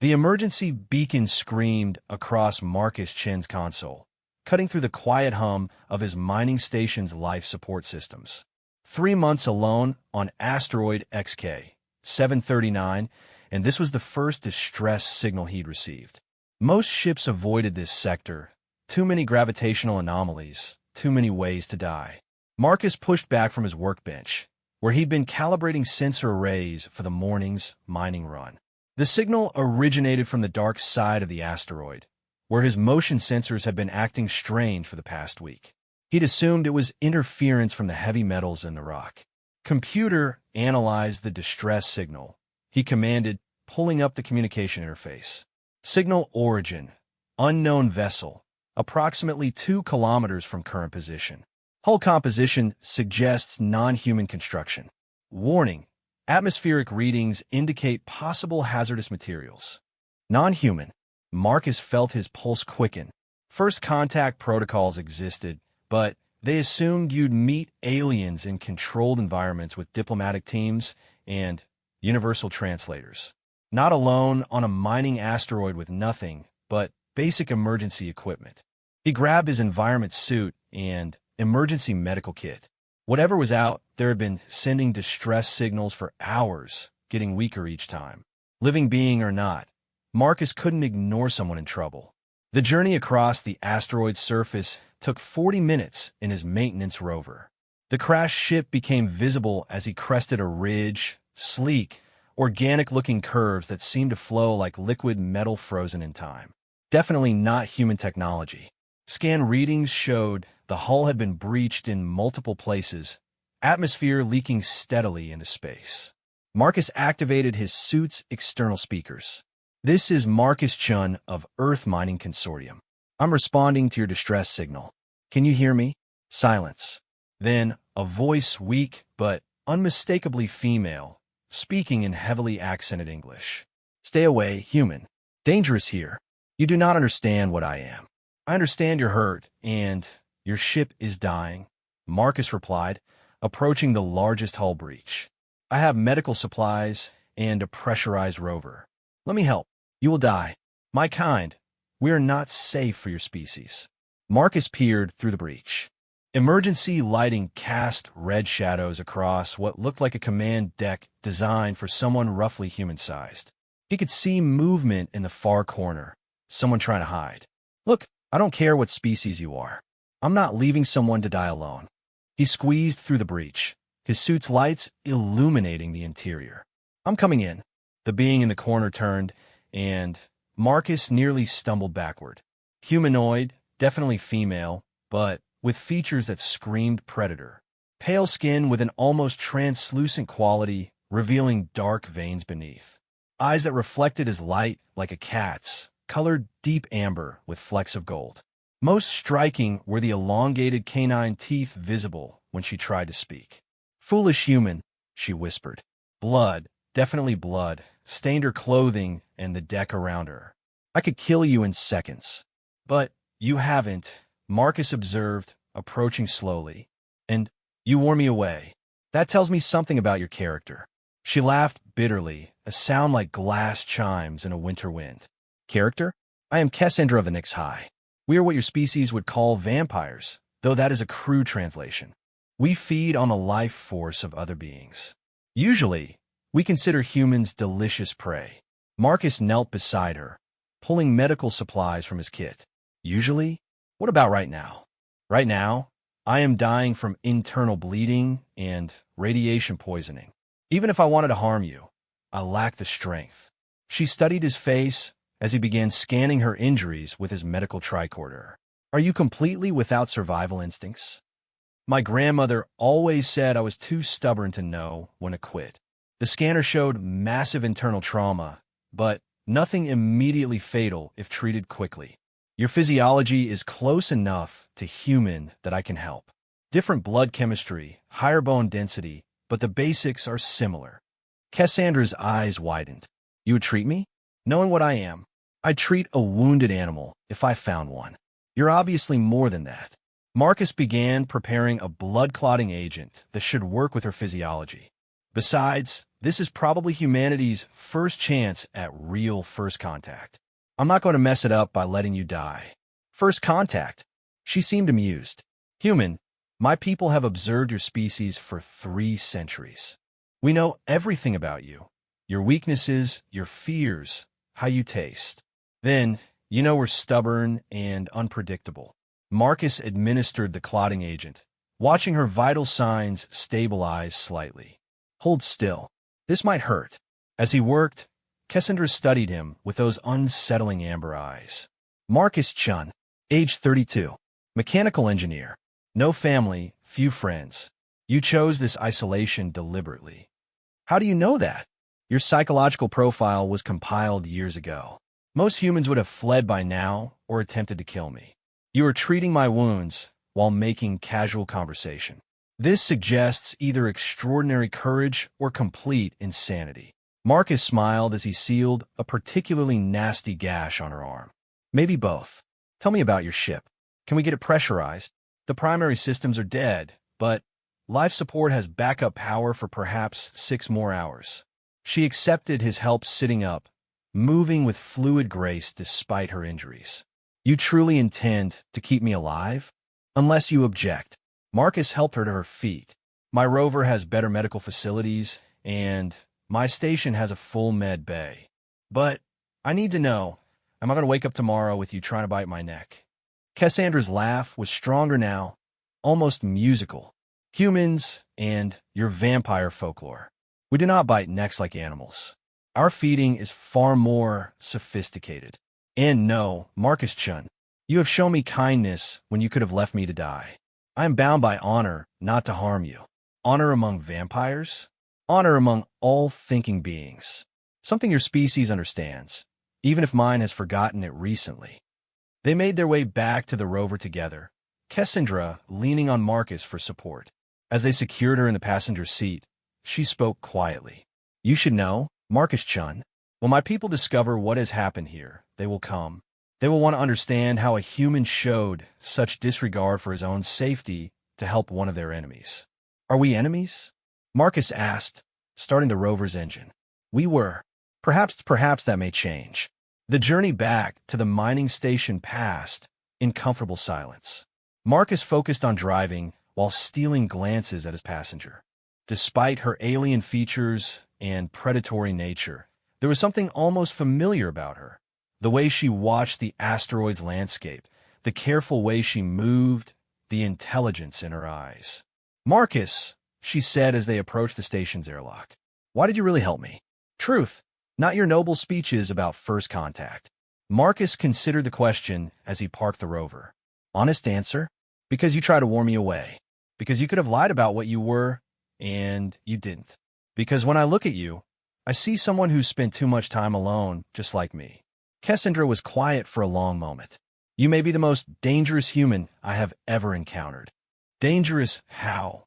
The emergency beacon screamed across Marcus Chen's console, cutting through the quiet hum of his mining station's life support systems. 3 months alone on asteroid XK 739, and this was the first distress signal he'd received. Most ships avoided this sector. Too many gravitational anomalies, too many ways to die. Marcus pushed back from his workbench, where he'd been calibrating sensor arrays for the morning's mining run. The signal originated from the dark side of the asteroid, where his motion sensors had been acting strange for the past week. He'd assumed it was interference from the heavy metals in the rock. Computer, analyze the distress signal, he commanded, pulling up the communication interface. Signal origin, unknown vessel, approximately 2 kilometers from current position. Hull composition suggests non-human construction. Warning, atmospheric readings indicate possible hazardous materials. Non-human. Marcus felt his pulse quicken. First contact protocols existed, but they assumed you'd meet aliens in controlled environments with diplomatic teams and universal translators. Not alone on a mining asteroid with nothing but basic emergency equipment. He grabbed his environment suit and emergency medical kit. Whatever was out, there had been sending distress signals for hours, getting weaker each time. Living being or not, Marcus couldn't ignore someone in trouble. The journey across the asteroid's surface took 40 minutes in his maintenance rover. The crashed ship became visible as he crested a ridge, sleek, organic-looking curves that seemed to flow like liquid metal frozen in time. Definitely not human technology. Scan readings showed the hull had been breached in multiple places, atmosphere leaking steadily into space. Marcus activated his suit's external speakers. "This is Marcus Chun of Earth Mining Consortium. I'm responding to your distress signal. Can you hear me?" Silence. Then, a voice weak but unmistakably female, speaking in heavily accented English. "Stay away, human. Dangerous here. You do not understand what I am. I understand you're hurt, and your ship is dying," Marcus replied, approaching the largest hull breach. "I have medical supplies and a pressurized rover. Let me help. You will die. My kind, we are not safe for your species." Marcus peered through the breach. Emergency lighting cast red shadows across what looked like a command deck designed for someone roughly human-sized. He could see movement in the far corner, someone trying to hide. "Look, I don't care what species you are. I'm not leaving someone to die alone." He squeezed through the breach, his suit's lights illuminating the interior. "I'm coming in." The being in the corner turned, and Marcus nearly stumbled backward. Humanoid, definitely female, but with features that screamed predator. Pale skin with an almost translucent quality, revealing dark veins beneath. Eyes that reflected his light like a cat's, colored deep amber with flecks of gold. Most striking were the elongated canine teeth visible when she tried to speak. "Foolish human," she whispered. Blood, definitely blood, stained her clothing and the deck around her. "I could kill you in seconds." "But you haven't," Marcus observed, approaching slowly. "And you wore me away. That tells me something about your character." She laughed bitterly, a sound like glass chimes in a winter wind. "Character? I am Cassandra of the Nyx High. We are what your species would call vampires, though that is a crude translation. We feed on the life force of other beings. Usually, we consider humans delicious prey." Marcus knelt beside her, pulling medical supplies from his kit. "Usually? What about right now?" "Right now, I am dying from internal bleeding and radiation poisoning. Even if I wanted to harm you, I lack the strength." She studied his face as he began scanning her injuries with his medical tricorder. "Are you completely without survival instincts?" "My grandmother always said I was too stubborn to know when to quit." The scanner showed massive internal trauma, but nothing immediately fatal if treated quickly. "Your physiology is close enough to human that I can help. Different blood chemistry, higher bone density, but the basics are similar." Cassandra's eyes widened. "You would treat me? Knowing what I am, I'd treat a wounded animal if I found one. You're obviously more than that." Marcus began preparing a blood-clotting agent that should work with her physiology. Besides, This is probably humanity's first chance at real first contact. I'm not going to mess it up by letting you die. First contact. She seemed amused. Human, my people have observed your species for 3 centuries. We know everything about you. Your weaknesses, your fears, how you taste. Then, you know we're stubborn and unpredictable. Marcus administered the clotting agent, watching her vital signs stabilize slightly. Hold still. This might hurt. As he worked, Cassandra studied him with those unsettling amber eyes. Marcus Chun, age 32, mechanical engineer. No family, few friends. You chose this isolation deliberately. How do you know that? Your psychological profile was compiled years ago. Most humans would have fled by now or attempted to kill me. You are treating my wounds while making casual conversation. This suggests either extraordinary courage or complete insanity. Marcus smiled as he sealed a particularly nasty gash on her arm. Maybe both. Tell me about your ship. Can we get it pressurized? The primary systems are dead, but life support has backup power for perhaps 6 more hours. She accepted his help sitting up, moving with fluid grace despite her injuries. You truly intend to keep me alive? Unless you object. Marcus helped her to her feet. My rover has better medical facilities, and my station has a full med bay. But I need to know, am I going to wake up tomorrow with you trying to bite my neck? Cassandra's laugh was stronger now, almost musical. Humans and your vampire folklore. We do not bite necks like animals. Our feeding is far more sophisticated. And no, Marcus Chun, you have shown me kindness when you could have left me to die. I am bound by honor not to harm you. Honor among vampires? Honor among all thinking beings. Something your species understands, even if mine has forgotten it recently. They made their way back to the rover together, Cassandra leaning on Marcus for support. As they secured her in the passenger seat, she spoke quietly. You should know, Marcus Chun, when my people discover what has happened here, they will come. They will want to understand how a human showed such disregard for his own safety to help one of their enemies. Are we enemies? Marcus asked, starting the rover's engine. We were. Perhaps that may change. The journey back to the mining station passed in comfortable silence. Marcus focused on driving while stealing glances at his passenger. Despite her alien features and predatory nature, there was something almost familiar about her. The way she watched the asteroid's landscape, the careful way she moved, the intelligence in her eyes. Marcus, she said as they approached the station's airlock. Why did you really help me? Truth, not your noble speeches about first contact. Marcus considered the question as he parked the rover. Honest answer? Because you tried to warn me away. Because you could have lied about what you were, and you didn't. Because when I look at you, I see someone who's spent too much time alone, just like me. Cassandra was quiet for a long moment. You may be the most dangerous human I have ever encountered. Dangerous how?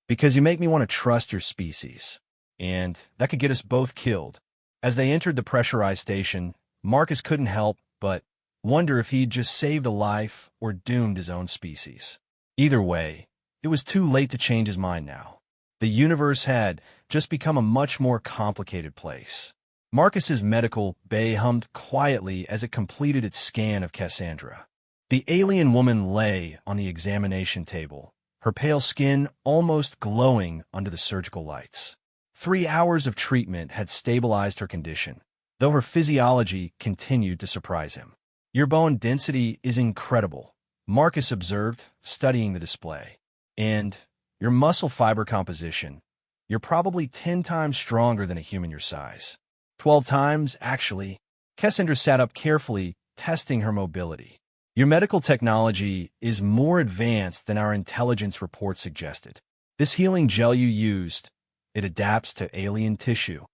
Because you make me want to trust your species. And that could get us both killed. As they entered the pressurized station, Marcus couldn't help but wonder if he'd just saved a life or doomed his own species. Either way, it was too late to change his mind now. The universe had just become a much more complicated place. Marcus's medical bay hummed quietly as it completed its scan of Cassandra. The alien woman lay on the examination table, her pale skin almost glowing under the surgical lights. 3 hours of treatment had stabilized her condition, though her physiology continued to surprise him. Your bone density is incredible, Marcus observed, studying the display. And your muscle fiber composition, you're probably 10 times stronger than a human your size. 12 times, actually. Cassandra sat up carefully, testing her mobility. Your medical technology is more advanced than our intelligence report suggested. This healing gel you used, it adapts to alien tissue.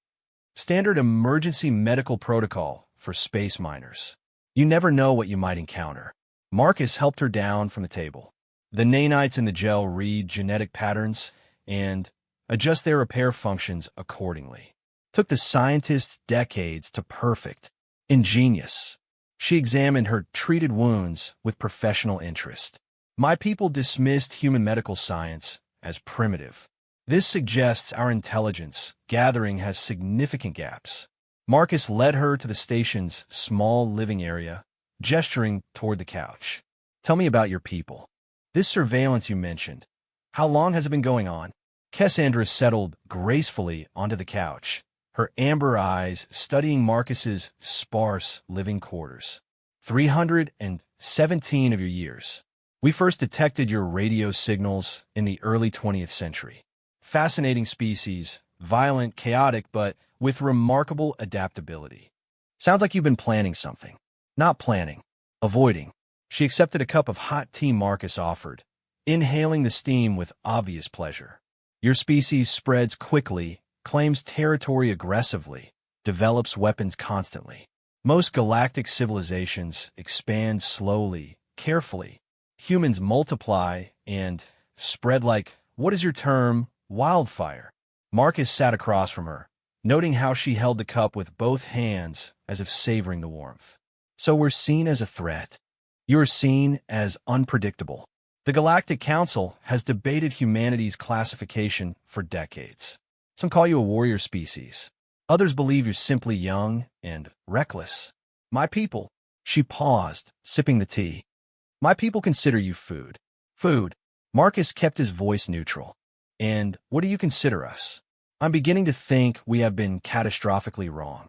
Standard emergency medical protocol for space miners. You never know what you might encounter. Marcus helped her down from the table. The nanites in the gel read genetic patterns and adjust their repair functions accordingly. Took the scientists decades to perfect. Ingenious. She examined her treated wounds with professional interest. My people dismissed human medical science as primitive. This suggests our intelligence gathering has significant gaps. Marcus led her to the station's small living area, gesturing toward the couch. Tell me about your people. This surveillance you mentioned, how long has it been going on? Cassandra settled gracefully onto the couch, her amber eyes studying Marcus's sparse living quarters. 317 of your years. We first detected your radio signals in the early 20th century. Fascinating species, violent, chaotic, but with remarkable adaptability. Sounds like you've been planning something. Not planning. Avoiding. She accepted a cup of hot tea Marcus offered, inhaling the steam with obvious pleasure. Your species spreads quickly, claims territory aggressively, develops weapons constantly. Most galactic civilizations expand slowly, carefully. Humans multiply and spread like, what is your term, wildfire. Marcus sat across from her, noting how she held the cup with both hands as if savoring the warmth. So we're seen as a threat. You're seen as unpredictable. The Galactic Council has debated humanity's classification for decades. Some call you a warrior species. Others believe you're simply young and reckless. My people. She paused, sipping the tea. My people consider you food. Food. Marcus kept his voice neutral. And what do you consider us? I'm beginning to think we have been catastrophically wrong.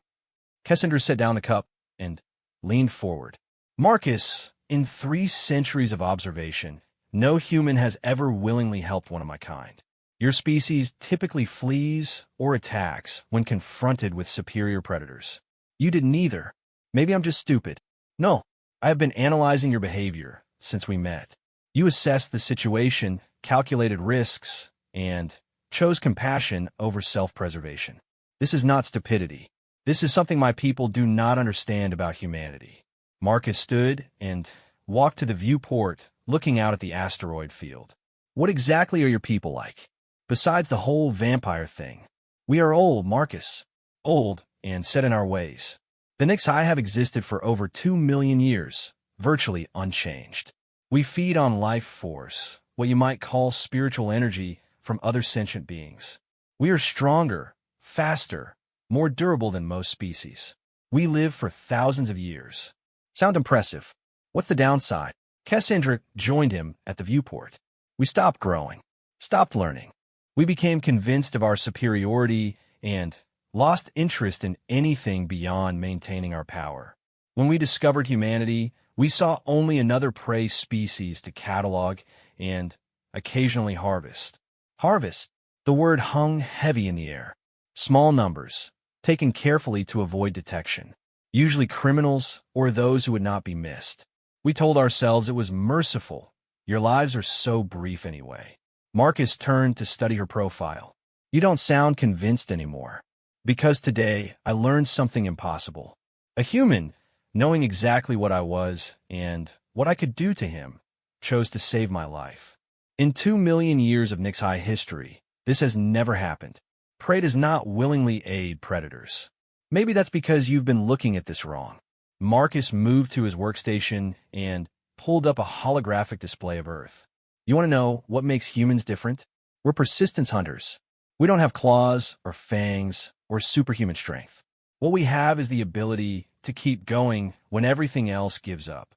Cassandra set down the cup and leaned forward. Marcus, in 3 centuries of observation, no human has ever willingly helped one of my kind. Your species typically flees or attacks when confronted with superior predators. You did neither. Maybe I'm just stupid. No, I have been analyzing your behavior since we met. You assessed the situation, calculated risks, and chose compassion over self-preservation. This is not stupidity. This is something my people do not understand about humanity. Marcus stood and walked to the viewport, looking out at the asteroid field. What exactly are your people like? Besides the whole vampire thing. We are old, Marcus. Old and set in our ways. The Nixai have existed for over 2 million years, virtually unchanged. We feed on life force, what you might call spiritual energy from other sentient beings. We are stronger, faster, more durable than most species. We live for thousands of years. Sound impressive. What's the downside? Cassandra joined him at the viewport. We stopped growing, stopped learning. We became convinced of our superiority and lost interest in anything beyond maintaining our power. When we discovered humanity, we saw only another prey species to catalog and occasionally harvest. Harvest. The word hung heavy in the air. Small numbers, taken carefully to avoid detection. Usually criminals or those who would not be missed. We told ourselves it was merciful. Your lives are so brief anyway. Marcus turned to study her profile. You don't sound convinced anymore. Because today, I learned something impossible. A human, knowing exactly what I was and what I could do to him, chose to save my life. In 2 million years of Nixai history, this has never happened. Prey does not willingly aid predators. Maybe that's because you've been looking at this wrong. Marcus moved to his workstation and pulled up a holographic display of Earth. You want to know what makes humans different? We're persistence hunters. We don't have claws or fangs or superhuman strength. What we have is the ability to keep going when everything else gives up.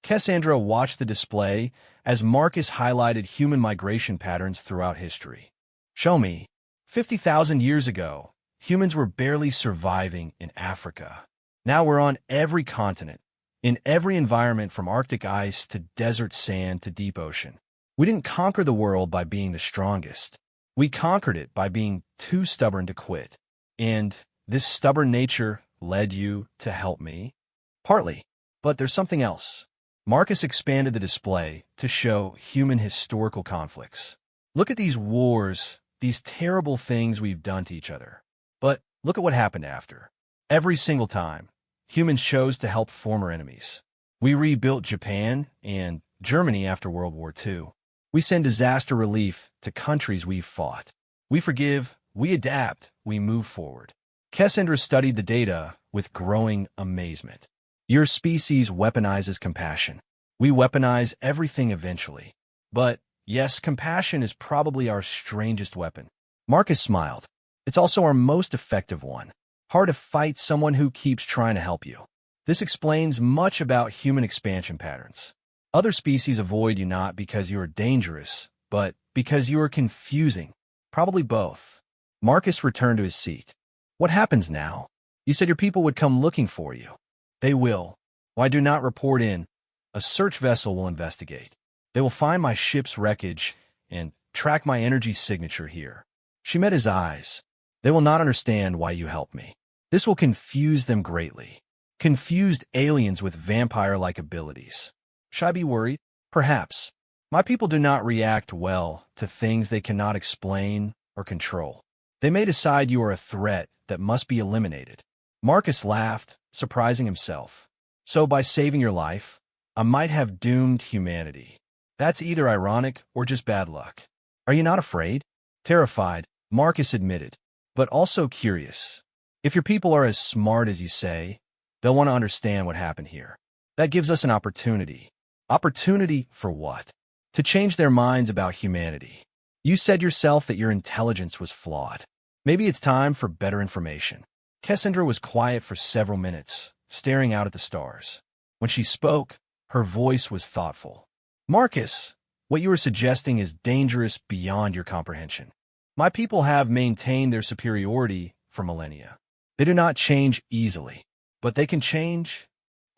Cassandra watched the display as Marcus highlighted human migration patterns throughout history. Show me. 50,000 years ago, humans were barely surviving in Africa. Now we're on every continent, in every environment from Arctic ice to desert sand to deep ocean. We didn't conquer the world by being the strongest. We conquered it by being too stubborn to quit. And this stubborn nature led you to help me? Partly. But there's something else. Marcus expanded the display to show human historical conflicts. Look at these wars, these terrible things we've done to each other. But look at what happened after. Every single time, humans chose to help former enemies. We rebuilt Japan and Germany after World War II. We send disaster relief to countries we've fought. We forgive, we adapt, we move forward. Cassandra studied the data with growing amazement. Your species weaponizes compassion. We weaponize everything eventually. But, yes, compassion is probably our strangest weapon. Marcus smiled. It's also our most effective one. Hard to fight someone who keeps trying to help you. This explains much about human expansion patterns. Other species avoid you not because you are dangerous, but because you are confusing. Probably both. Marcus returned to his seat. What happens now? You said your people would come looking for you. They will. Why do not report in? A search vessel will investigate. They will find my ship's wreckage and track my energy signature here. She met his eyes. They will not understand why you helped me. This will confuse them greatly. Confused aliens with vampire-like abilities. Should I be worried? Perhaps. My people do not react well to things they cannot explain or control. They may decide you are a threat that must be eliminated. Marcus laughed, surprising himself. So by saving your life, I might have doomed humanity. That's either ironic or just bad luck. Are you not afraid? Terrified, Marcus admitted, but also curious. If your people are as smart as you say, they'll want to understand what happened here. That gives us an opportunity. Opportunity for what? To change their minds about humanity. You said yourself that your intelligence was flawed. Maybe it's time for better information. Cassandra was quiet for several minutes, staring out at the stars. When she spoke, her voice was thoughtful. Marcus, what you are suggesting is dangerous beyond your comprehension. My people have maintained their superiority for millennia. They do not change easily, but they can change.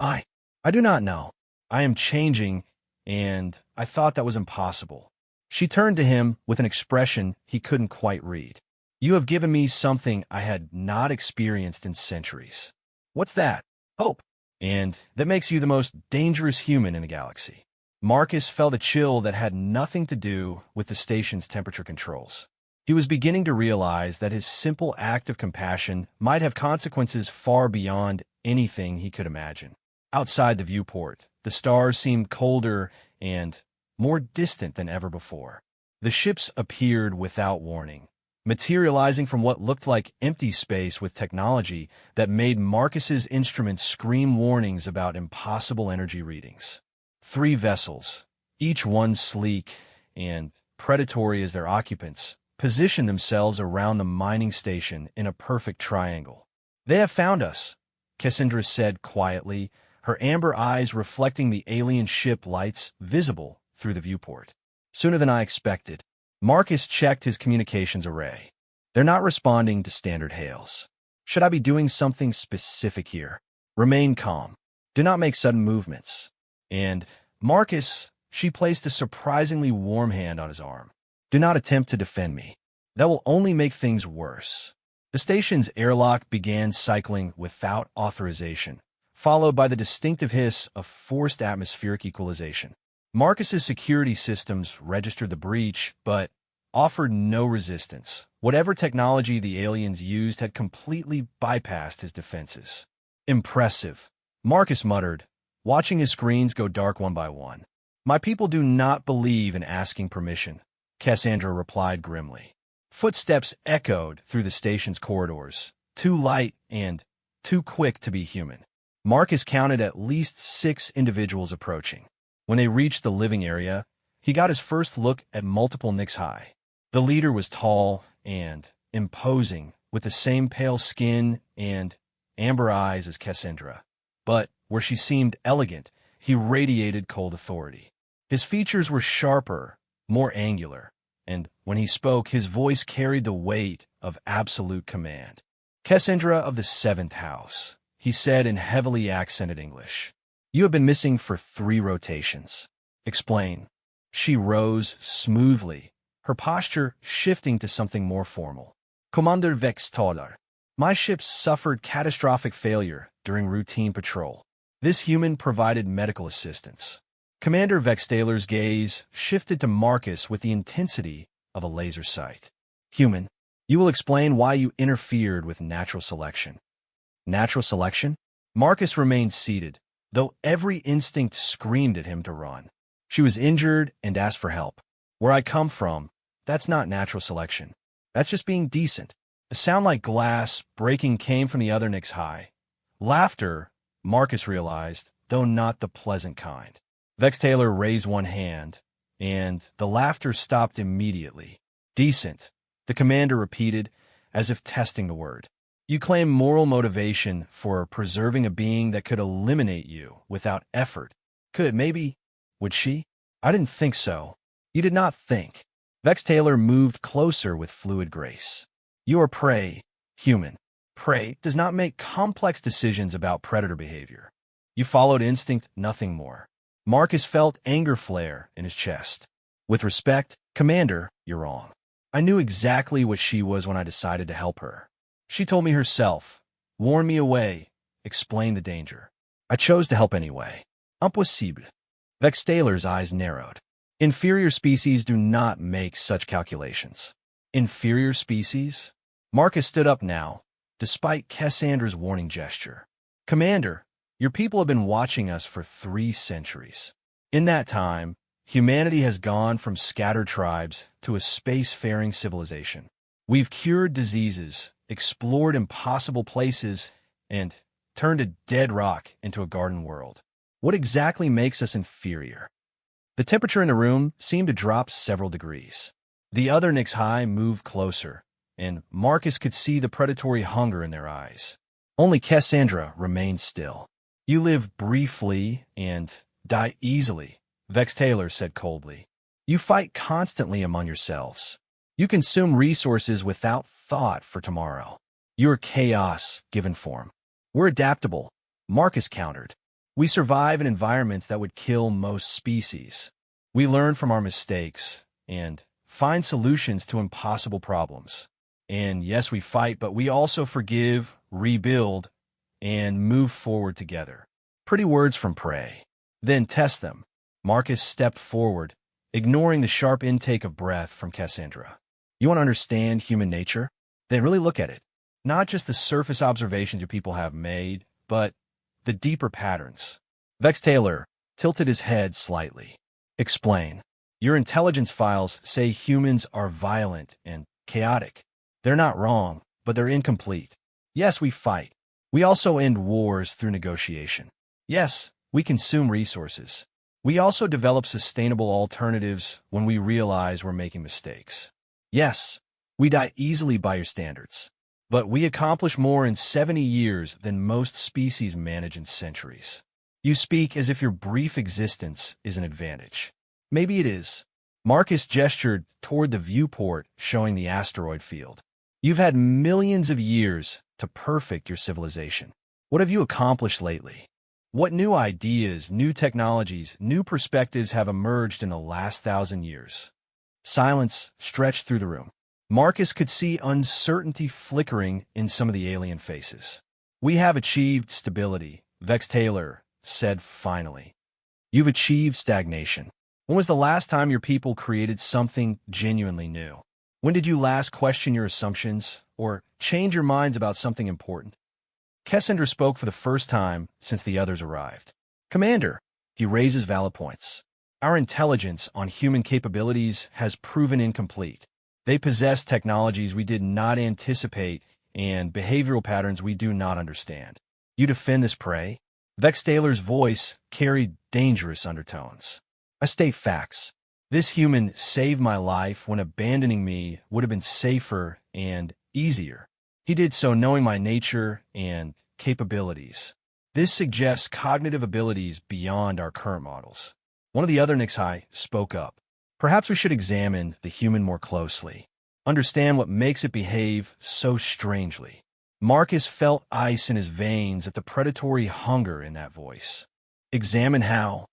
I do not know. I am changing, and I thought that was impossible. She turned to him with an expression he couldn't quite read. You have given me something I had not experienced in centuries. What's that? Hope. And that makes you the most dangerous human in the galaxy. Marcus felt a chill that had nothing to do with the station's temperature controls. He was beginning to realize that his simple act of compassion might have consequences far beyond anything he could imagine. Outside the viewport, the stars seemed colder and more distant than ever before. The ships appeared without warning, materializing from what looked like empty space with technology that made Marcus's instruments scream warnings about impossible energy readings. 3 vessels, each one sleek and predatory as their occupants, positioned themselves around the mining station in a perfect triangle. They have found us, Cassandra said quietly, her amber eyes reflecting the alien ship lights visible through the viewport. Sooner than I expected. Marcus checked his communications array. They're not responding to standard hails. Should I be doing something specific here? Remain calm. Do not make sudden movements. And, Marcus, she placed a surprisingly warm hand on his arm. Do not attempt to defend me. That will only make things worse. The station's airlock began cycling without authorization, followed by the distinctive hiss of forced atmospheric equalization. Marcus's security systems registered the breach, but offered no resistance. Whatever technology the aliens used had completely bypassed his defenses. Impressive, Marcus muttered, watching his screens go dark one by one. My people do not believe in asking permission, Cassandra replied grimly. Footsteps echoed through the station's corridors, too light and too quick to be human. Marcus counted at least 6 individuals approaching. When they reached the living area, he got his first look at multiple nicks high. The leader was tall and imposing, with the same pale skin and amber eyes as Cassandra. But where she seemed elegant, he radiated cold authority. His features were sharper, more angular, and when he spoke, his voice carried the weight of absolute command. Cassandra of the 7th House, he said in heavily accented English. You have been missing for 3 rotations. Explain. She rose smoothly, her posture shifting to something more formal. Commander Vextaler, my ship suffered catastrophic failure during routine patrol. This human provided medical assistance. Commander Vextaler's gaze shifted to Marcus with the intensity of a laser sight. Human, you will explain why you interfered with natural selection. Natural selection? Marcus remained seated, though every instinct screamed at him to run. She was injured and asked for help. Where I come from, that's not natural selection. That's just being decent. A sound like glass breaking came from the other Nick's high. Laughter, Marcus realized, though not the pleasant kind. Vex Taylor raised one hand, and the laughter stopped immediately. Decent. The commander repeated, as if testing the word. You claim moral motivation for preserving a being that could eliminate you without effort. Could, maybe, would she? I didn't think so. You did not think. Vex Taylor moved closer with fluid grace. You are prey, human. Prey does not make complex decisions about predator behavior. You followed instinct, nothing more. Marcus felt anger flare in his chest. With respect, Commander, you're wrong. I knew exactly what she was when I decided to help her. She told me herself, warned me away, explained the danger. I chose to help anyway. Impossible. Vex Taylor's eyes narrowed. Inferior species do not make such calculations. Inferior species? Marcus stood up now, despite Cassandra's warning gesture. Commander, your people have been watching us for 3 centuries. In that time, humanity has gone from scattered tribes to a space-faring civilization. We've cured diseases, explored impossible places, and turned a dead rock into a garden world. What exactly makes us inferior? The temperature in the room seemed to drop several degrees. The other HFY moved closer, and Marcus could see the predatory hunger in their eyes. Only Cassandra remained still. You live briefly and die easily, Vex Taylor said coldly. You fight constantly among yourselves. You consume resources without thought for tomorrow. You're chaos given form. We're adaptable, Marcus countered. We survive in environments that would kill most species. We learn from our mistakes and find solutions to impossible problems. And yes, we fight, but we also forgive, rebuild, and move forward together. Pretty words from Prey. Then test them. Marcus stepped forward, ignoring the sharp intake of breath from Cassandra. You want to understand human nature? Then really look at it. Not just the surface observations you people have made, but the deeper patterns. Vex Taylor tilted his head slightly. Explain. Your intelligence files say humans are violent and chaotic. They're not wrong, but they're incomplete. Yes, we fight. We also end wars through negotiation. Yes, we consume resources. We also develop sustainable alternatives when we realize we're making mistakes. Yes, we die easily by your standards. But we accomplish more in 70 years than most species manage in centuries. You speak as if your brief existence is an advantage. Maybe it is. Marcus gestured toward the viewport showing the asteroid field. You've had millions of years to perfect your civilization. What have you accomplished lately? What new ideas, new technologies, new perspectives have emerged in the last 1,000 years? Silence stretched through the room. Marcus could see uncertainty flickering in some of the alien faces. We have achieved stability, Vex Taylor said finally. You've achieved stagnation. When was the last time your people created something genuinely new? When did you last question your assumptions or change your minds about something important? Cassandra spoke for the first time since the others arrived. Commander, he raises valid points. Our intelligence on human capabilities has proven incomplete. They possess technologies we did not anticipate and behavioral patterns we do not understand. You defend this prey? Vex Taylor's voice carried dangerous undertones. I state facts. This human saved my life when abandoning me would have been safer and easier. He did so knowing my nature and capabilities. This suggests cognitive abilities beyond our current models. One of the other HFY spoke up. Perhaps we should examine the human more closely. Understand what makes it behave so strangely. Marcus felt ice in his veins at the predatory hunger in that voice. Examine how?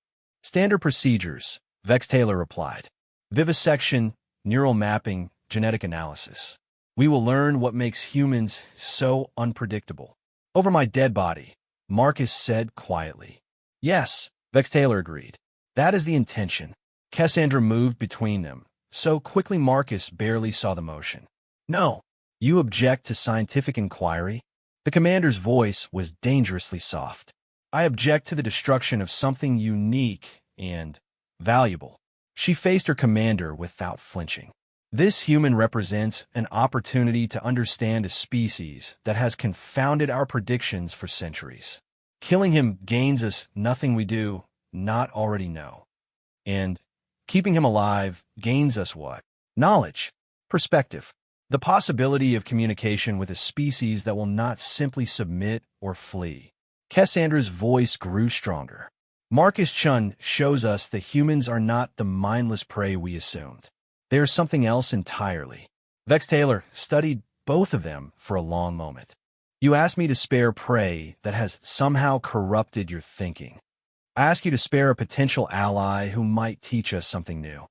Standard procedures, Vex Taylor replied. Vivisection, neural mapping, genetic analysis. We will learn what makes humans so unpredictable. Over my dead body, Marcus said quietly. Yes, Vex Taylor agreed. That is the intention. Cassandra moved between them, so quickly Marcus barely saw the motion. No, you object to scientific inquiry? The commander's voice was dangerously soft. I object to the destruction of something unique and valuable. She faced her commander without flinching. This human represents an opportunity to understand a species that has confounded our predictions for centuries. Killing him gains us nothing we do not already know. And keeping him alive gains us what? Knowledge. Perspective. The possibility of communication with a species that will not simply submit or flee. Cassandra's voice grew stronger. Marcus Chun shows us that humans are not the mindless prey we assumed. They are something else entirely. Vex Taylor studied both of them for a long moment. You asked me to spare prey that has somehow corrupted your thinking. I ask you to spare a potential ally who might teach us something new.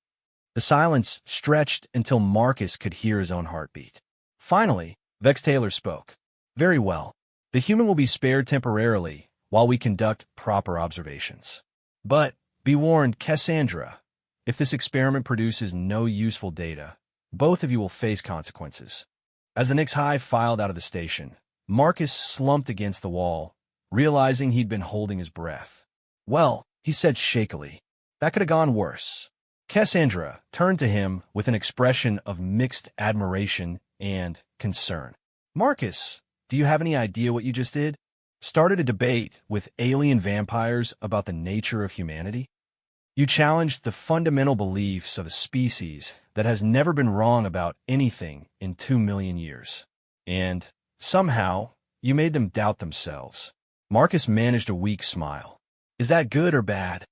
The silence stretched until Marcus could hear his own heartbeat. Finally, Vex Taylor spoke. Very well. The human will be spared temporarily while we conduct proper observations. But, be warned, Cassandra, if this experiment produces no useful data, both of you will face consequences. As the HFY filed out of the station, Marcus slumped against the wall, realizing he'd been holding his breath. Well, he said shakily, that could have gone worse. Cassandra turned to him with an expression of mixed admiration and concern. Marcus, do you have any idea what you just did? Started a debate with alien vampires about the nature of humanity? You challenged the fundamental beliefs of a species that has never been wrong about anything in 2 million years. And, somehow, you made them doubt themselves. Marcus managed a weak smile. Is that good or bad?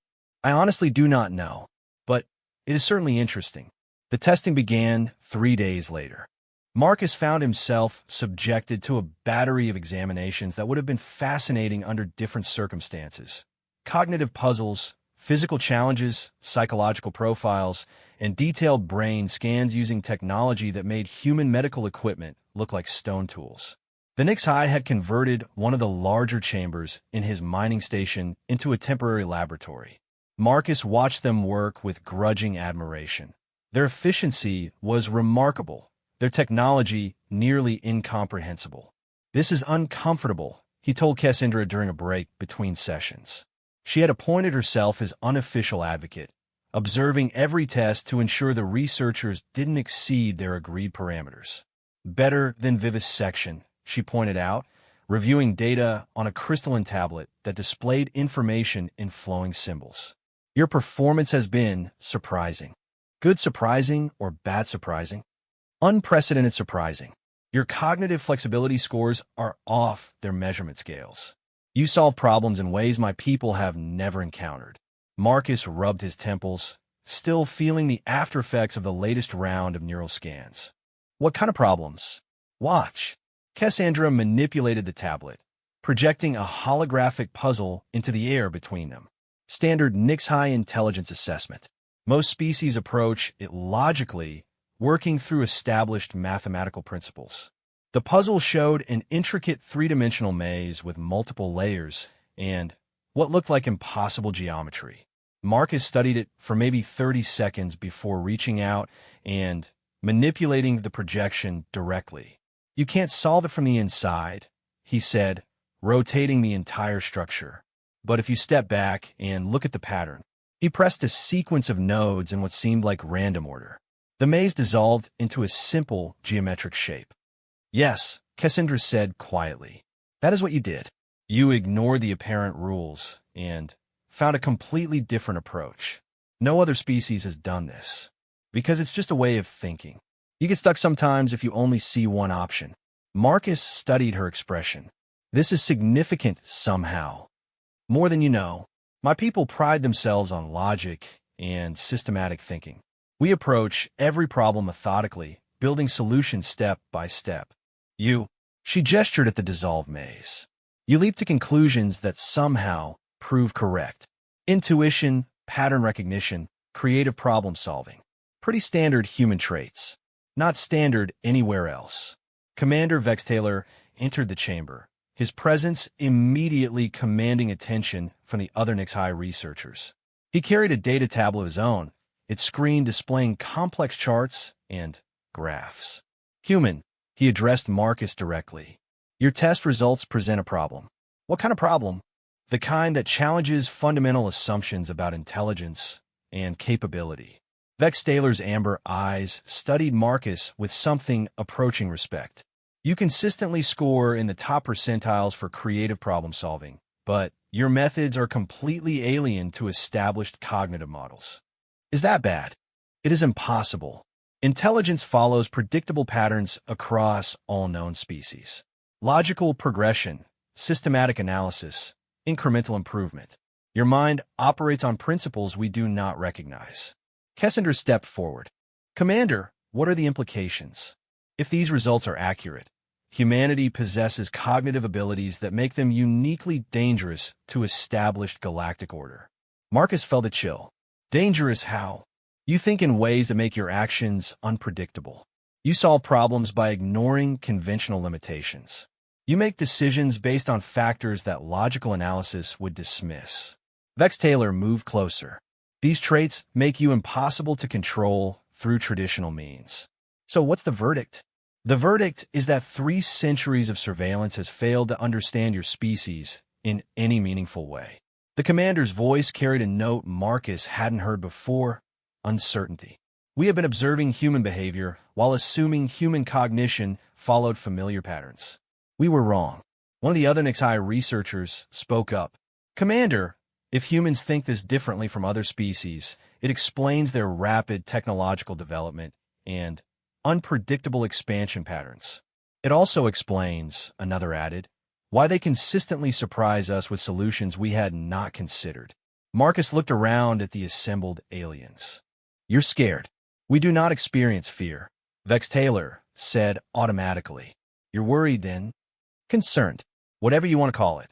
I honestly do not know, but it is certainly interesting. The testing began 3 days later. Marcus found himself subjected to a battery of examinations that would have been fascinating under different circumstances. Cognitive puzzles, physical challenges, psychological profiles, and detailed brain scans using technology that made human medical equipment look like stone tools. The HFY had converted one of the larger chambers in his mining station into a temporary laboratory. Marcus watched them work with grudging admiration. Their efficiency was remarkable, their technology nearly incomprehensible. This is uncomfortable, he told Cassandra during a break between sessions. She had appointed herself as unofficial advocate, observing every test to ensure the researchers didn't exceed their agreed parameters. Better than vivisection, she pointed out, reviewing data on a crystalline tablet that displayed information in flowing symbols. Your performance has been surprising. Good surprising or bad surprising? Unprecedented surprising. Your cognitive flexibility scores are off their measurement scales. You solve problems in ways my people have never encountered. Marcus rubbed his temples, still feeling the after effects of the latest round of neural scans. What kind of problems? Watch. Cassandra manipulated the tablet, projecting a holographic puzzle into the air between them. Standard HFY intelligence assessment. Most species approach it logically, working through established mathematical principles. The puzzle showed an intricate three-dimensional maze with multiple layers and what looked like impossible geometry. Marcus studied it for maybe 30 seconds before reaching out and manipulating the projection directly. You can't solve it from the inside, he said, rotating the entire structure. But if you step back and look at the pattern, he pressed a sequence of nodes in what seemed like random order. The maze dissolved into a simple geometric shape. Yes, Cassandra said quietly. That is what you did. You ignored the apparent rules and found a completely different approach. No other species has done this, because it's just a way of thinking. You get stuck sometimes if you only see one option. Marcus studied her expression. This is significant somehow. More than you know. My people pride themselves on logic and systematic thinking. We approach every problem methodically, building solutions step by step. She gestured at the dissolved maze. You leap to conclusions that somehow prove correct. Intuition, pattern recognition, creative problem solving. Pretty standard human traits. Not standard anywhere else. Commander Vex Taylor entered the chamber, his presence immediately commanding attention from the other HFY researchers. He carried a data tablet of his own, its screen displaying complex charts and graphs. Human, he addressed Marcus directly. Your test results present a problem. What kind of problem? The kind that challenges fundamental assumptions about intelligence and capability. Vex Taylor's amber eyes studied Marcus with something approaching respect. You consistently score in the top percentiles for creative problem solving, but your methods are completely alien to established cognitive models. Is that bad? It is impossible. Intelligence follows predictable patterns across all known species. Logical progression, systematic analysis, incremental improvement. Your mind operates on principles we do not recognize. Kessinger stepped forward. Commander, what are the implications? If these results are accurate, humanity possesses cognitive abilities that make them uniquely dangerous to established galactic order. Marcus felt a chill. Dangerous how? You think in ways that make your actions unpredictable. You solve problems by ignoring conventional limitations. You make decisions based on factors that logical analysis would dismiss. Vex Taylor moved closer. These traits make you impossible to control through traditional means. So what's the verdict? The verdict is that 3 centuries of surveillance has failed to understand your species in any meaningful way. The commander's voice carried a note Marcus hadn't heard before: uncertainty. We have been observing human behavior while assuming human cognition followed familiar patterns. We were wrong. One of the other HFY researchers spoke up. Commander, if humans think this differently from other species, it explains their rapid technological development and unpredictable expansion patterns. It also explains, another added, why they consistently surprise us with solutions we had not considered. Marcus looked around at the assembled aliens. You're scared. We do not experience fear, Vex Taylor said automatically. You're worried then? Concerned. Whatever you want to call it.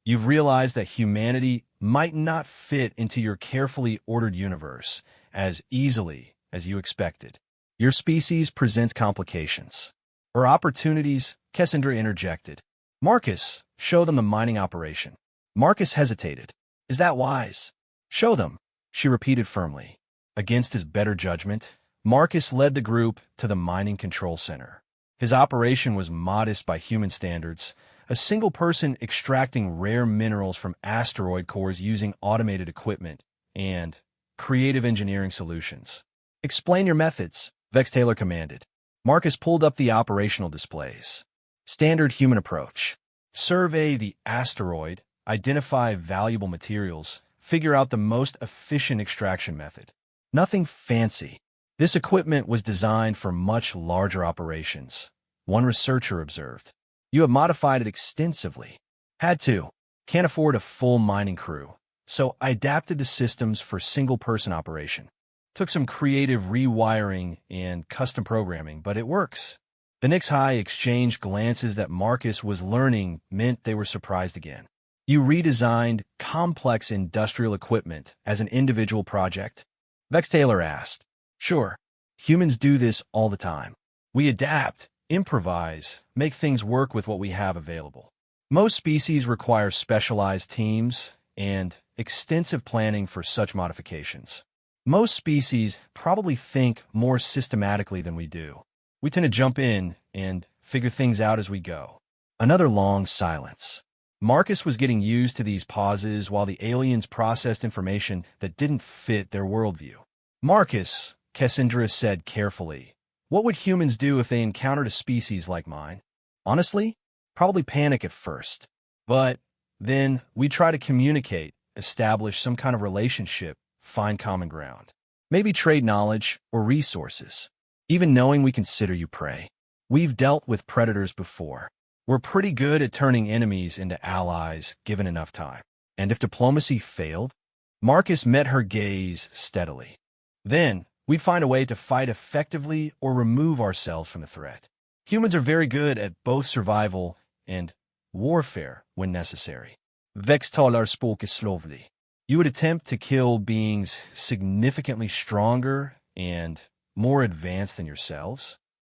You've realized that humanity might not fit into your carefully ordered universe as easily as you expected. Your species presents complications. Or opportunities, Kessinger interjected. Marcus, show them the mining operation. Marcus hesitated. Is that wise? Show them, she repeated firmly. Against his better judgment, Marcus led the group to the mining control center. His operation was modest by human standards, a single person extracting rare minerals from asteroid cores using automated equipment and creative engineering solutions. Explain your methods, Vex Taylor commanded. Marcus pulled up the operational displays. Standard human approach. Survey the asteroid, identify valuable materials, figure out the most efficient extraction method. Nothing fancy. This equipment was designed for much larger operations, one researcher observed. You have modified it extensively. Had to. Can't afford a full mining crew, so I adapted the systems for single-person operation. Took some creative rewiring and custom programming, but it works. The HFY exchanged glances that Marcus was learning meant they were surprised again. You redesigned complex industrial equipment as an individual project? Vex Taylor asked. Sure. Humans do this all the time. We adapt, improvise, make things work with what we have available. Most species require specialized teams and extensive planning for such modifications. Most species probably think more systematically than we do. We tend to jump in and figure things out as we go. Another long silence. Marcus was getting used to these pauses while the aliens processed information that didn't fit their worldview. Marcus, Kessinger said carefully, what would humans do if they encountered a species like mine? Honestly, probably panic at first. But then we'd try to communicate, establish some kind of relationship, find common ground. Maybe trade knowledge or resources. Even knowing we consider you prey. We've dealt with predators before. We're pretty good at turning enemies into allies given enough time. And if diplomacy failed? Marcus met her gaze steadily. Then, we'd find a way to fight effectively or remove ourselves from the threat. Humans are very good at both survival and warfare when necessary. Vex Taylor spoke slowly. You would attempt to kill beings significantly stronger and more advanced than yourselves?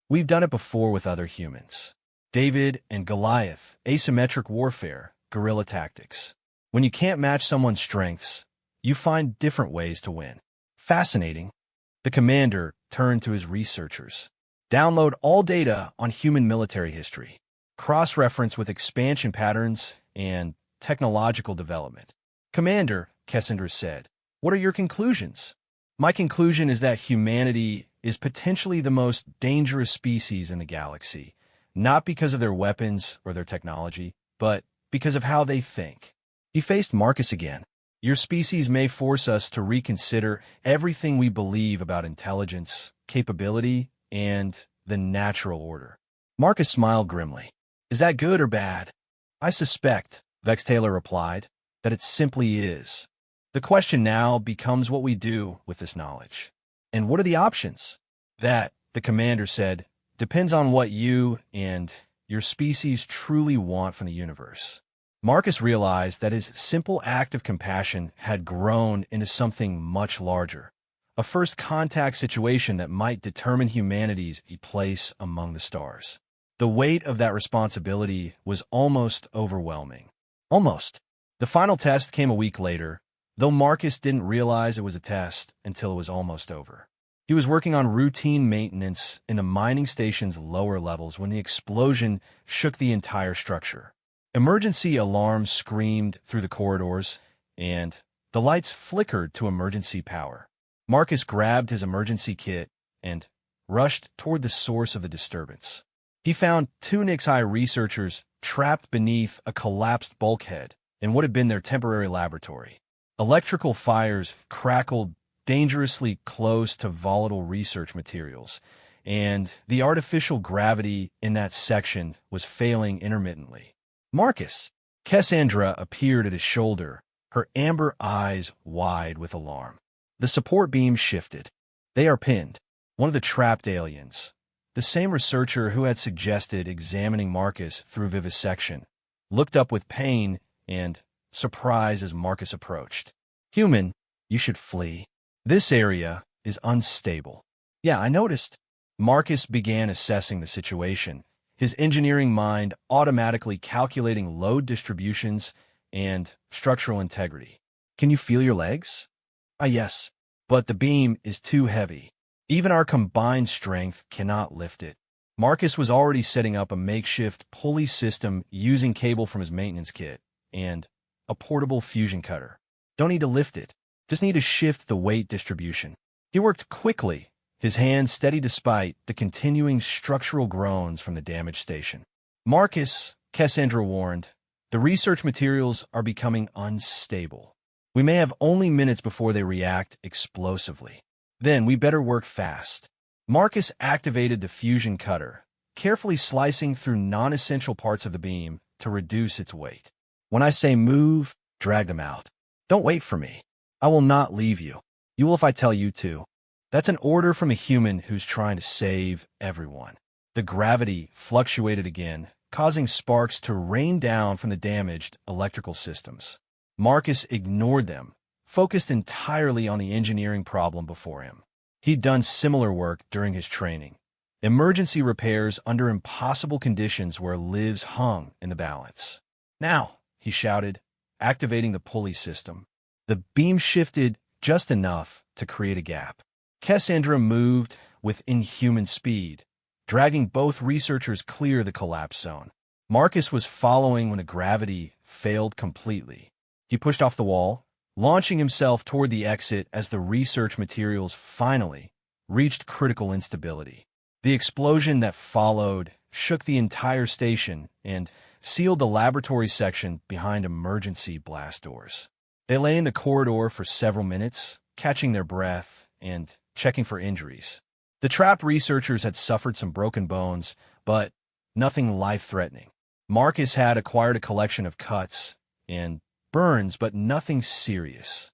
We've done it before with other humans. David and Goliath, asymmetric warfare, guerrilla tactics. When you can't match someone's strengths, you find different ways to win. Fascinating. The commander turned to his researchers. Download all data on human military history. Cross-reference with expansion patterns and technological development. Commander, Kessinger said, what are your conclusions? My conclusion is that humanity is potentially the most dangerous species in the galaxy, not because of their weapons or their technology, but because of how they think. He faced Marcus again. Your species may force us to reconsider everything we believe about intelligence, capability, and the natural order. Marcus smiled grimly. Is that good or bad? I suspect, Vex Taylor replied, that it simply is. The question now becomes what we do with this knowledge. And what are the options? That, the commander said, depends on what you and your species truly want from the universe. Marcus realized that his simple act of compassion had grown into something much larger, a first contact situation that might determine humanity's place among the stars. The weight of that responsibility was almost overwhelming. Almost. The final test came a week later, though Marcus didn't realize it was a test until it was almost over. He was working on routine maintenance in the mining station's lower levels when the explosion shook the entire structure. Emergency alarms screamed through the corridors, and the lights flickered to emergency power. Marcus grabbed his emergency kit and rushed toward the source of the disturbance. He found two Nix-Eye researchers trapped beneath a collapsed bulkhead in what had been their temporary laboratory. Electrical fires crackled dangerously close to volatile research materials, and the artificial gravity in that section was failing intermittently. Marcus! Cassandra appeared at his shoulder, her amber eyes wide with alarm. The support beam shifted. They are pinned. One of the trapped aliens, the same researcher who had suggested examining Marcus through vivisection, looked up with pain and surprise as Marcus approached. Human, you should flee. This area is unstable. Yeah, I noticed. Marcus began assessing the situation, his engineering mind automatically calculating load distributions and structural integrity. Can you feel your legs? Yes, but the beam is too heavy. Even our combined strength cannot lift it. Marcus was already setting up a makeshift pulley system using cable from his maintenance kit and a portable fusion cutter. Don't need to lift it. Just need to shift the weight distribution. He worked quickly, his hands steady despite the continuing structural groans from the damaged station. Marcus, Cassandra warned, the research materials are becoming unstable. We may have only minutes before they react explosively. Then we better work fast. Marcus activated the fusion cutter, carefully slicing through non-essential parts of the beam to reduce its weight. When I say move, drag them out. Don't wait for me. I will not leave you. You will if I tell you to. That's an order from a human who's trying to save everyone. The gravity fluctuated again, causing sparks to rain down from the damaged electrical systems. Marcus ignored them, focused entirely on the engineering problem before him. He'd done similar work during his training. Emergency repairs under impossible conditions where lives hung in the balance. Now, he shouted, activating the pulley system. The beam shifted just enough to create a gap. Cassandra moved with inhuman speed, dragging both researchers clear of the collapse zone. Marcus was following when the gravity failed completely. He pushed off the wall, launching himself toward the exit as the research materials finally reached critical instability. The explosion that followed shook the entire station and sealed the laboratory section behind emergency blast doors. They lay in the corridor for several minutes, catching their breath and checking for injuries. The trapped researchers had suffered some broken bones, but nothing life-threatening. Marcus had acquired a collection of cuts and burns, but nothing serious.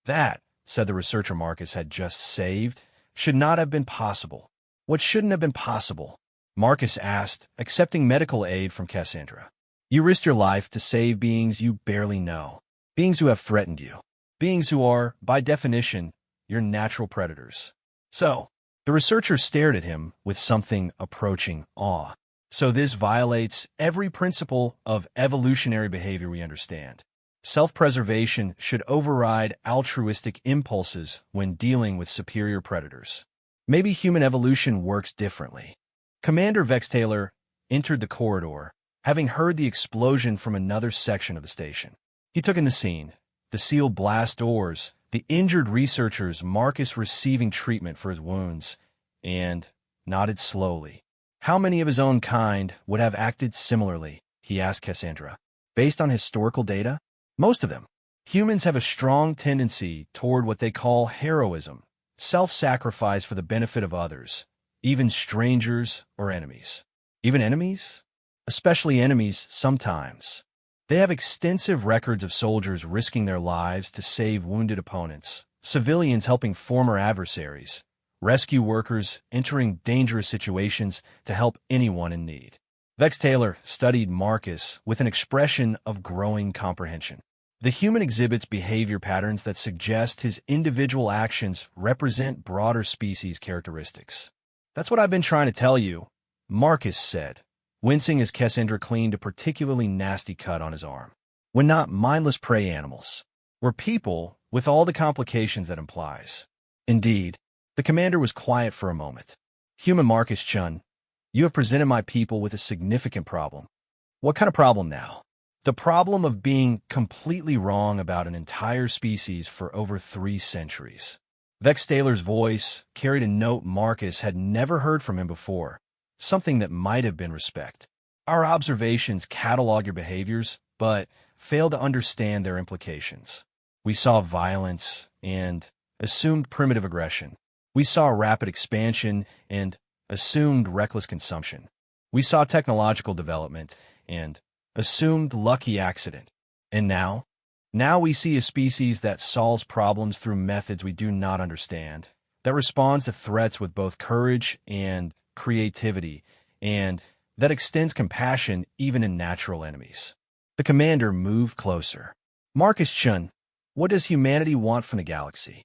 That, said the researcher Marcus had just saved, should not have been possible. What shouldn't have been possible? Marcus asked, accepting medical aid from Cassandra. You risked your life to save beings you barely know. Beings who have threatened you. Beings who are, by definition, your natural predators. So, the researcher stared at him with something approaching awe. So this violates every principle of evolutionary behavior we understand. Self-preservation should override altruistic impulses when dealing with superior predators. Maybe human evolution works differently. Commander Vex Taylor entered the corridor, having heard the explosion from another section of the station. He took in the scene, the sealed blast doors, the injured researchers, Marcus receiving treatment for his wounds, and nodded slowly. How many of his own kind would have acted similarly, he asked Cassandra. Based on historical data? Most of them. Humans have a strong tendency toward what they call heroism, self-sacrifice for the benefit of others, even strangers or enemies. Even enemies? Especially enemies sometimes. They have extensive records of soldiers risking their lives to save wounded opponents, civilians helping former adversaries, rescue workers entering dangerous situations to help anyone in need. Vex Taylor studied Marcus with an expression of growing comprehension. The human exhibits behavior patterns that suggest his individual actions represent broader species characteristics. That's what I've been trying to tell you, Marcus said, wincing as Cassandra cleaned a particularly nasty cut on his arm. We're not mindless prey animals. We're people with all the complications that implies. Indeed, the commander was quiet for a moment. Human Marcus Chun, you have presented my people with a significant problem. What kind of problem now? The problem of being completely wrong about an entire species for over 3 centuries. Vex Taylor's voice carried a note Marcus had never heard from him before, something that might have been respect. Our observations catalog your behaviors, but fail to understand their implications. We saw violence and assumed primitive aggression. We saw rapid expansion and assumed reckless consumption. We saw technological development and assumed lucky accident. And now we see a species that solves problems through methods we do not understand, that responds to threats with both courage and creativity, and that extends compassion even in natural enemies. The commander moved closer. Marcus Chun, what does humanity want from the galaxy?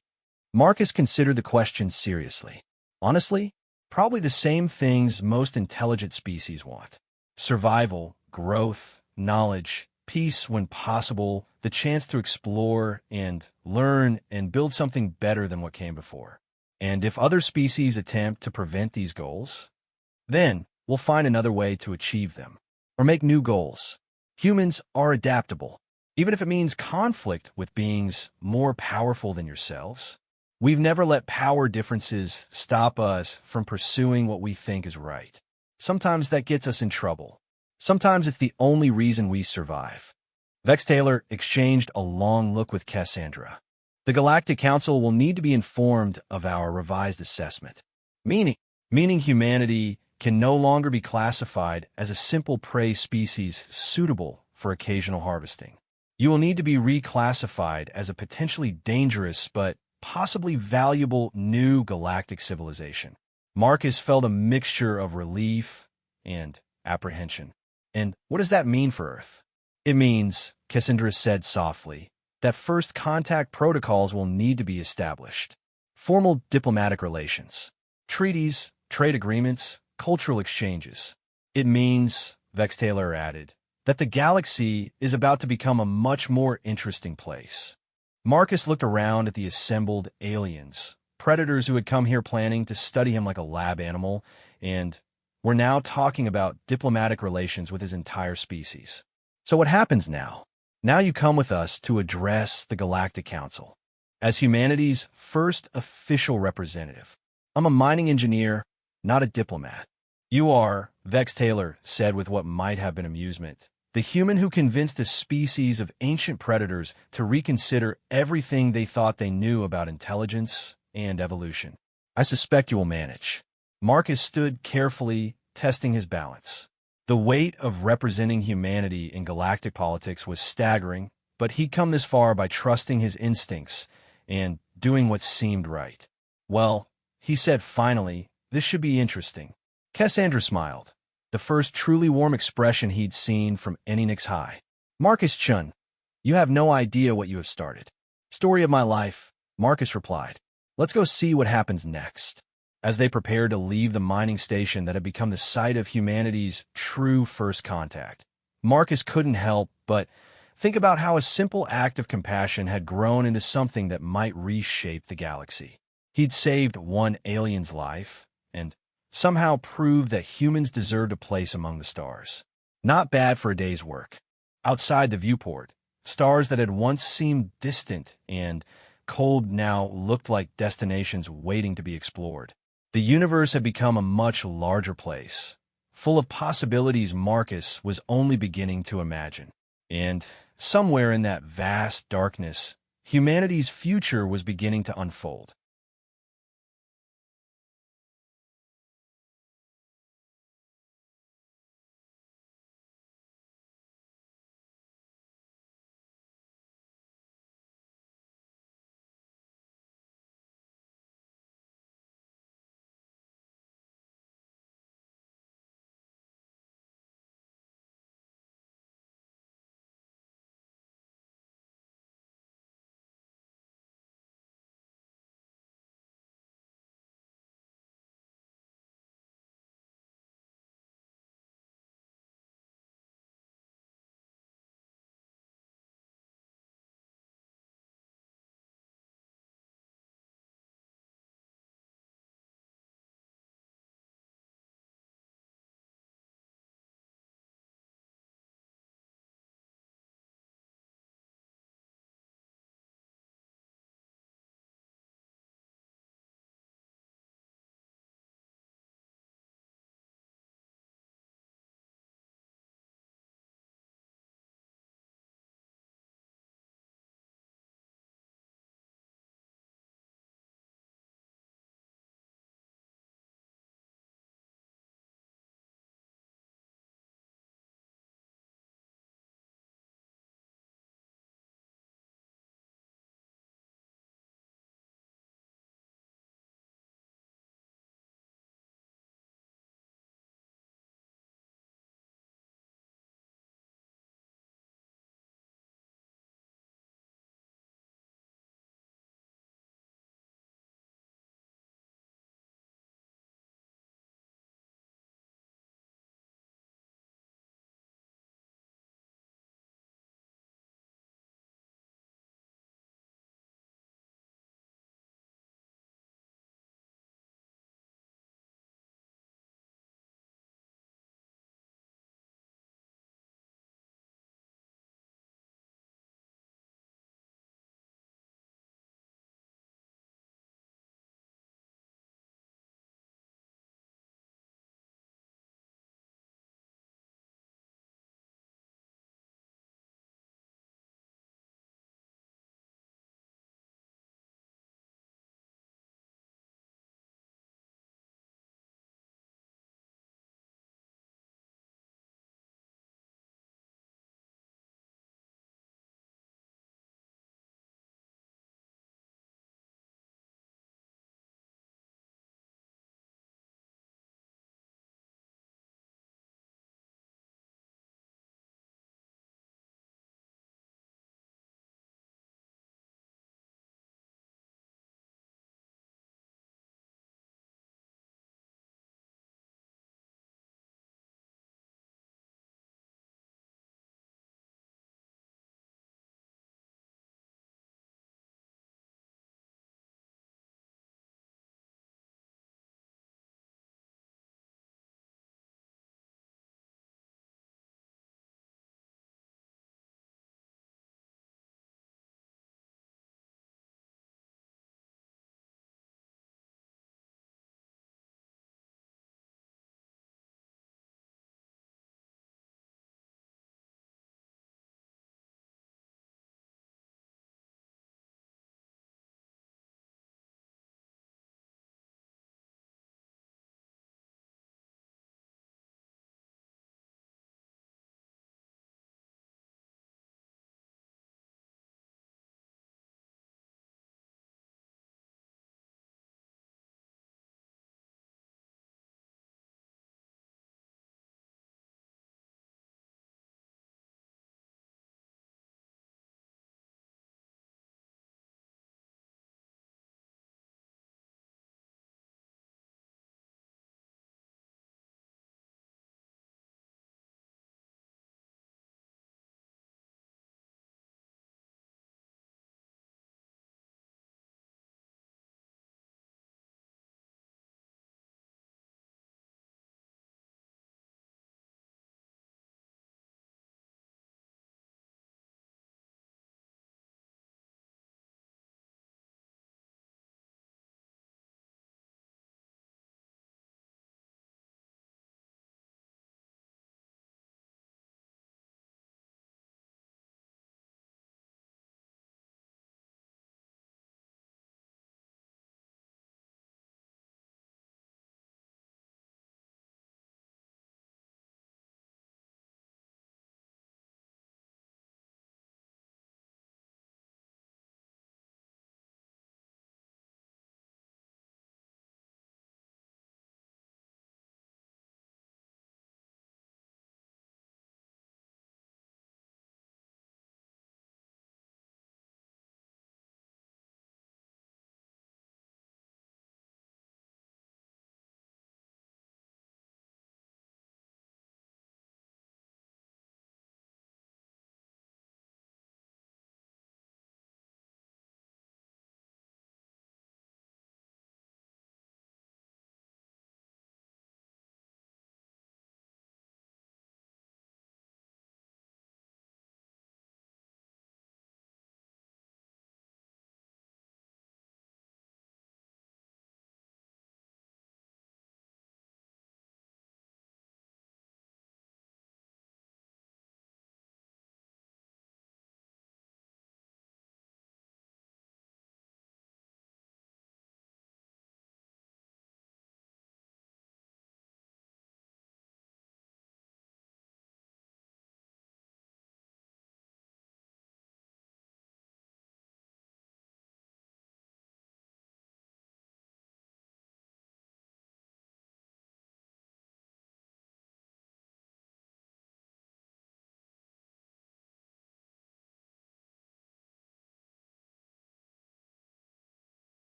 Marcus considered the question seriously. Honestly, probably the same things most intelligent species want. Survival, growth, knowledge, peace when possible, the chance to explore and learn and build something better than what came before. And if other species attempt to prevent these goals, then we'll find another way to achieve them, or make new goals. Humans are adaptable, even if it means conflict with beings more powerful than yourselves. We've never let power differences stop us from pursuing what we think is right. Sometimes that gets us in trouble. Sometimes it's the only reason we survive. Vex Taylor exchanged a long look with Cassandra. The Galactic Council will need to be informed of our revised assessment, meaning humanity can no longer be classified as a simple prey species suitable for occasional harvesting. You will need to be reclassified as a potentially dangerous but possibly valuable new galactic civilization. Marcus felt a mixture of relief and apprehension. And what does that mean for Earth? It means, Cassandra said softly, that first contact protocols will need to be established. Formal diplomatic relations, treaties, trade agreements, cultural exchanges. It means, Vex Taylor added, that the galaxy is about to become a much more interesting place. Marcus looked around at the assembled aliens, predators who had come here planning to study him like a lab animal, and were now talking about diplomatic relations with his entire species. So what happens now? Now you come with us to address the Galactic Council. As humanity's first official representative, I'm a mining engineer, not a diplomat. You are, Vex Taylor said with what might have been amusement, the human who convinced a species of ancient predators to reconsider everything they thought they knew about intelligence and evolution. I suspect you will manage. Marcus stood carefully, testing his balance. The weight of representing humanity in galactic politics was staggering, but he'd come this far by trusting his instincts and doing what seemed right. Well, he said finally, this should be interesting. Cassandra smiled, the first truly warm expression he'd seen from any Nix High. Marcus Chun, you have no idea what you have started. Story of my life, Marcus replied. Let's go see what happens next. As they prepared to leave the mining station that had become the site of humanity's true first contact, Marcus couldn't help but think about how a simple act of compassion had grown into something that might reshape the galaxy. He'd saved one alien's life, and somehow proved that humans deserved a place among the stars. Not bad for a day's work. Outside the viewport, stars that had once seemed distant and cold now looked like destinations waiting to be explored. The universe had become a much larger place, full of possibilities Marcus was only beginning to imagine. And somewhere in that vast darkness, humanity's future was beginning to unfold.